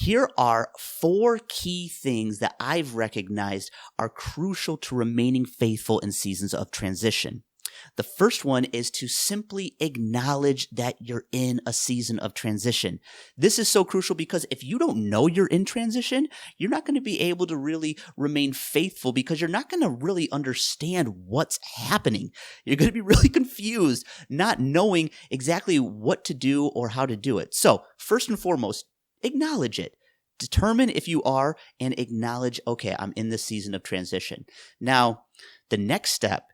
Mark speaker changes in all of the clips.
Speaker 1: Here are 4 key things that I've recognized are crucial to remaining faithful in seasons of transition. The first one is to simply acknowledge that you're in a season of transition. This is so crucial because if you don't know you're in transition, you're not going to be able to really remain faithful because you're not going to really understand what's happening. You're going to be really confused, not knowing exactly what to do or how to do it. So, first and foremost, acknowledge it. Determine if you are and acknowledge, okay, I'm in this season of transition. Now, the next step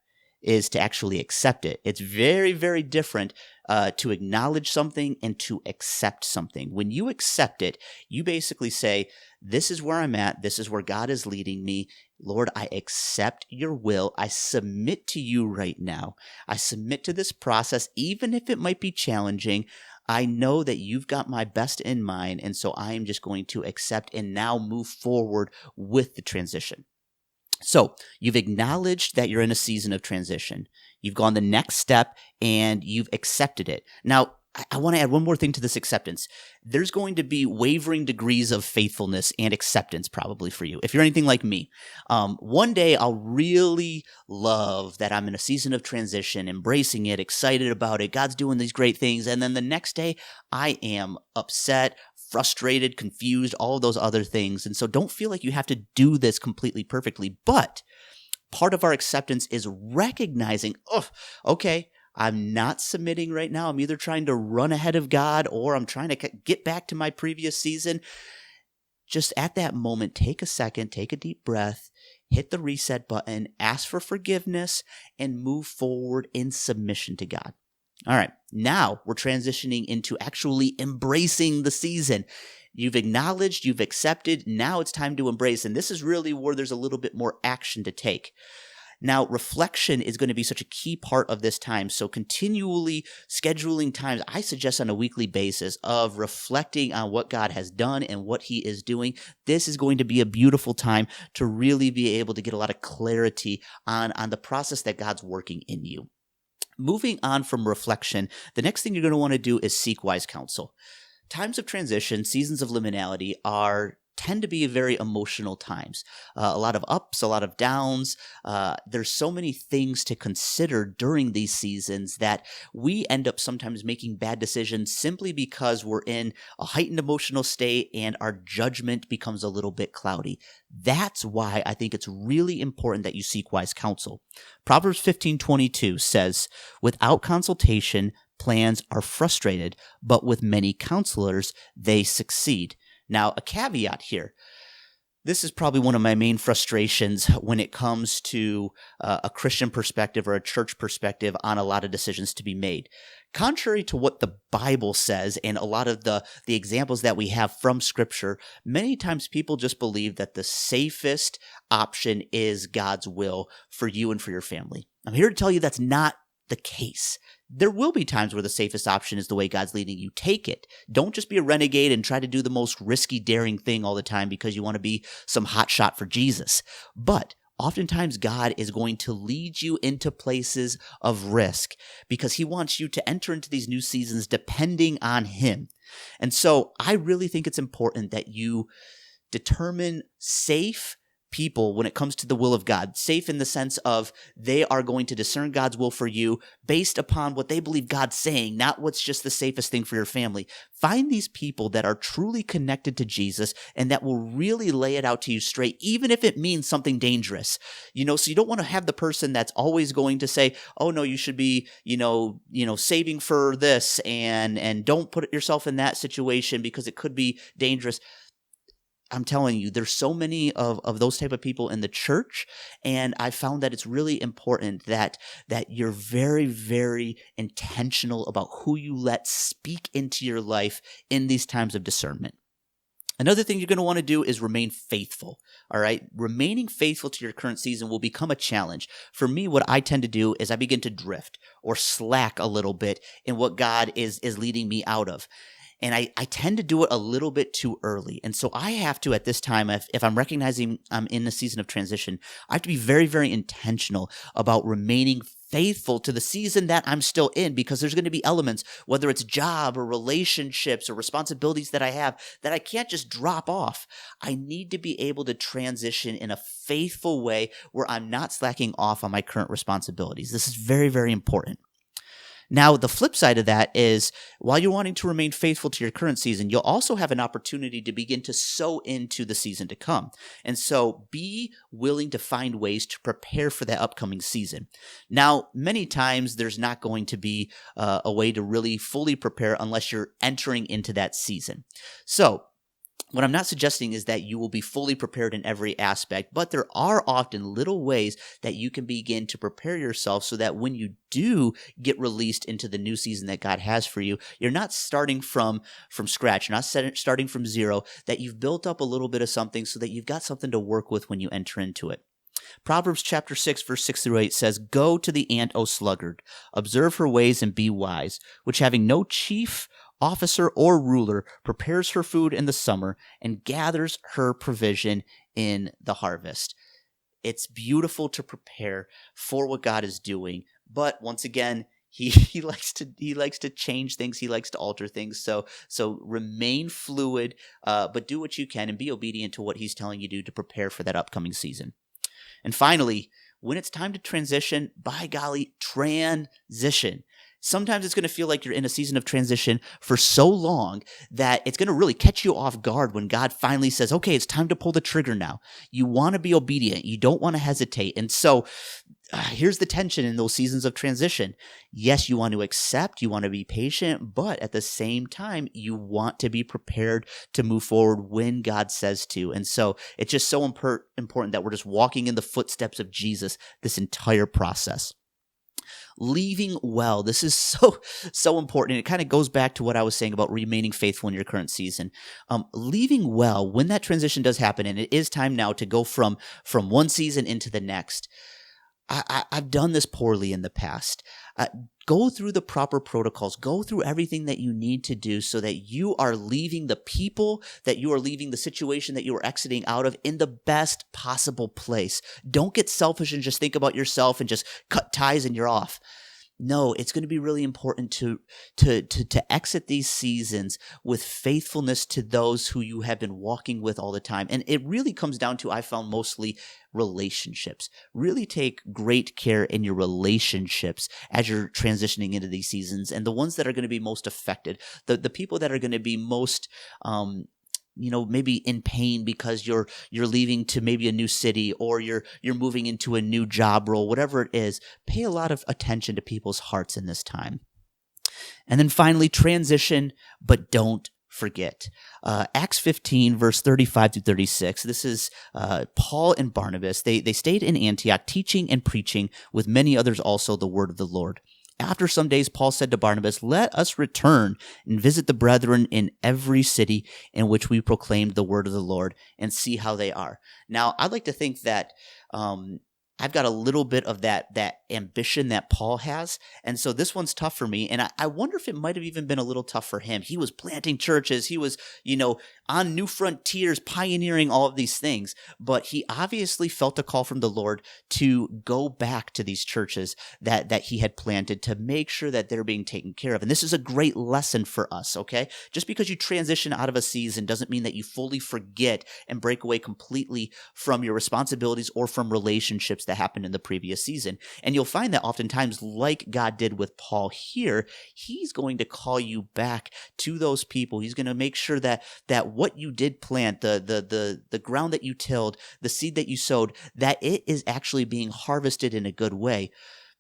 Speaker 1: is to actually accept it. It's very, very different to acknowledge something and to accept something. When you accept it, you basically say, this is where I'm at. This is where God is leading me. Lord, I accept your will. I submit to you right now. I submit to this process, even if it might be challenging. I know that you've got my best in mind, and so I am just going to accept and now move forward with the transition. So you've acknowledged that you're in a season of transition. You've gone the next step and you've accepted it. Now, I want to add one more thing to this acceptance. There's going to be wavering degrees of faithfulness and acceptance probably for you. If you're anything like me, one day I'll really love that I'm in a season of transition, embracing it, excited about it. God's doing these great things. And then the next day I am upset, frustrated, confused, all of those other things. And so don't feel like you have to do this completely perfectly. But part of our acceptance is recognizing, oh, okay, I'm not submitting right now. I'm either trying to run ahead of God or I'm trying to get back to my previous season. Just at that moment, take a second, take a deep breath, hit the reset button, ask for forgiveness, and move forward in submission to God. All right, now we're transitioning into actually embracing the season. You've acknowledged, you've accepted, now it's time to embrace. And this is really where there's a little bit more action to take. Now, reflection is going to be such a key part of this time. So continually scheduling times, I suggest on a weekly basis, of reflecting on what God has done and what he is doing. This is going to be a beautiful time to really be able to get a lot of clarity on the process that God's working in you. Moving on from reflection, the next thing you're going to want to do is seek wise counsel. Times of transition, seasons of liminality tend to be very emotional times. A lot of ups, a lot of downs. There's so many things to consider during these seasons that we end up sometimes making bad decisions simply because we're in a heightened emotional state and our judgment becomes a little bit cloudy. That's why I think it's really important that you seek wise counsel. Proverbs 15:22 says, "Without consultation, plans are frustrated, but with many counselors, they succeed." Now, a caveat here. This is probably one of my main frustrations when it comes to a Christian perspective or a church perspective on a lot of decisions to be made. Contrary to what the Bible says and a lot of the examples that we have from Scripture, many times people just believe that the safest option is God's will for you and for your family. I'm here to tell you that's not the case. There will be times where the safest option is the way God's leading you. Take it. Don't just be a renegade and try to do the most risky, daring thing all the time because you want to be some hotshot for Jesus. But oftentimes God is going to lead you into places of risk because he wants you to enter into these new seasons depending on him. And so I really think it's important that you determine safe people when it comes to the will of God. Safe in the sense of they are going to discern God's will for you based upon what they believe God's saying, not what's just the safest thing for your family. Find these people that are truly connected to Jesus and that will really lay it out to you straight, even if it means something dangerous. So you don't want to have the person that's always going to say, oh no, you should be, saving for this and don't put yourself in that situation because it could be dangerous. I'm telling you, there's so many of those type of people in the church, and I found that it's really important that you're very, very intentional about who you let speak into your life in these times of discernment. Another thing you're going to want to do is remain faithful, all right? Remaining faithful to your current season will become a challenge. For me, what I tend to do is I begin to drift or slack a little bit in what God is leading me out of. And I tend to do it a little bit too early. And so I have to, at this time, if I'm recognizing I'm in a season of transition, I have to be very, very intentional about remaining faithful to the season that I'm still in, because there's going to be elements, whether it's job or relationships or responsibilities that I have, that I can't just drop off. I need to be able to transition in a faithful way where I'm not slacking off on my current responsibilities. This is very, very important. Now, the flip side of that is, while you're wanting to remain faithful to your current season, you'll also have an opportunity to begin to sow into the season to come. And so be willing to find ways to prepare for that upcoming season. Now, many times there's not going to be a way to really fully prepare unless you're entering into that season. So what I'm not suggesting is that you will be fully prepared in every aspect, but there are often little ways that you can begin to prepare yourself so that when you do get released into the new season that God has for you, you're not starting from scratch. You're not starting from zero, that you've built up a little bit of something so that you've got something to work with when you enter into it. Proverbs chapter 6, verse 6 through 8 says, "Go to the ant, O sluggard, observe her ways and be wise, which having no chief officer or ruler prepares her food in the summer and gathers her provision in the harvest." It's beautiful to prepare for what God is doing, but once again, he likes to change things. He likes to alter things. So remain fluid, but do what you can and be obedient to what he's telling you to do to prepare for that upcoming season. And finally, when it's time to transition, by golly, transition. Sometimes it's going to feel like you're in a season of transition for so long that it's going to really catch you off guard when God finally says, okay, it's time to pull the trigger now. You want to be obedient. You don't want to hesitate. And so here's the tension in those seasons of transition. Yes, you want to accept, you want to be patient, but at the same time, you want to be prepared to move forward when God says to. And so it's just so important that we're just walking in the footsteps of Jesus this entire process. Leaving well. This is so important. And it kind of goes back to what I was saying about remaining faithful in your current season. Leaving well, when that transition does happen, and it is time now to go from one season into the next. I've done this poorly in the past. Go through the proper protocols. Go through everything that you need to do so that you are leaving the people, that you are leaving the situation that you are exiting out of in the best possible place. Don't get selfish and just think about yourself and just cut ties and you're off. No, it's going to be really important to exit these seasons with faithfulness to those who you have been walking with all the time. And it really comes down to, I found, mostly relationships. Really take great care in your relationships as you're transitioning into these seasons, and the ones that are going to be most affected, the people that are going to be most maybe in pain because you're leaving to maybe a new city, or you're moving into a new job role, whatever it is. Pay a lot of attention to people's hearts in this time. And then finally, transition, but don't forget. Acts 15, verse 35 to 36. This is Paul and Barnabas. They stayed in Antioch, teaching and preaching with many others also the word of the Lord. After some days, Paul said to Barnabas, "Let us return and visit the brethren in every city in which we proclaimed the word of the Lord, and see how they are." Now, I'd like to think that I've got a little bit of that ambition that Paul has. And so this one's tough for me. And I wonder if it might have even been a little tough for him. He was planting churches. He was, on new frontiers, pioneering all of these things. But he obviously felt a call from the Lord to go back to these churches that he had planted, to make sure that they're being taken care of. And this is a great lesson for us, okay? Just because you transition out of a season doesn't mean that you fully forget and break away completely from your responsibilities or from relationships that happened in the previous season. And you'll find that oftentimes, like God did with Paul here, he's going to call you back to those people. He's going to make sure that what you did plant, the ground that you tilled, the seed that you sowed, that it is actually being harvested in a good way.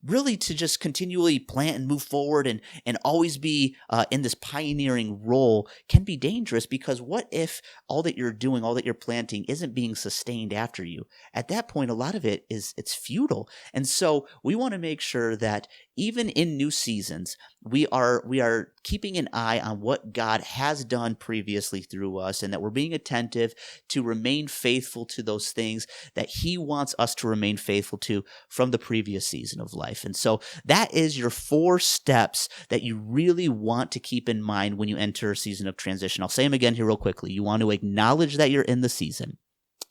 Speaker 1: Really, to just continually plant and move forward and always be in this pioneering role can be dangerous, because what if all that you're doing, all that you're planting isn't being sustained after you? At that point, a lot of it's futile. And so we want to make sure that even in new seasons, we are keeping an eye on what God has done previously through us, and that we're being attentive to remain faithful to those things that he wants us to remain faithful to from the previous season of life. And so that is your 4 steps that you really want to keep in mind when you enter a season of transition. I'll say them again here real quickly. You want to acknowledge that you're in the season.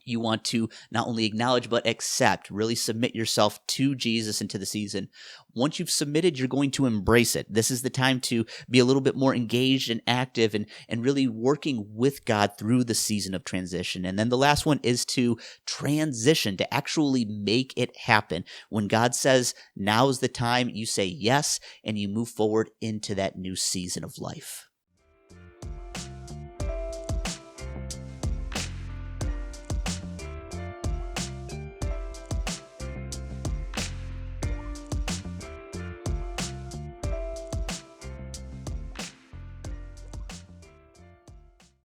Speaker 1: You want to not only acknowledge, but accept, really submit yourself to Jesus and to the season. Once you've submitted, you're going to embrace it. This is the time to be a little bit more engaged and active and really working with God through the season of transition. And then the last one is to transition, to actually make it happen. When God says, now's the time, you say yes, and you move forward into that new season of life.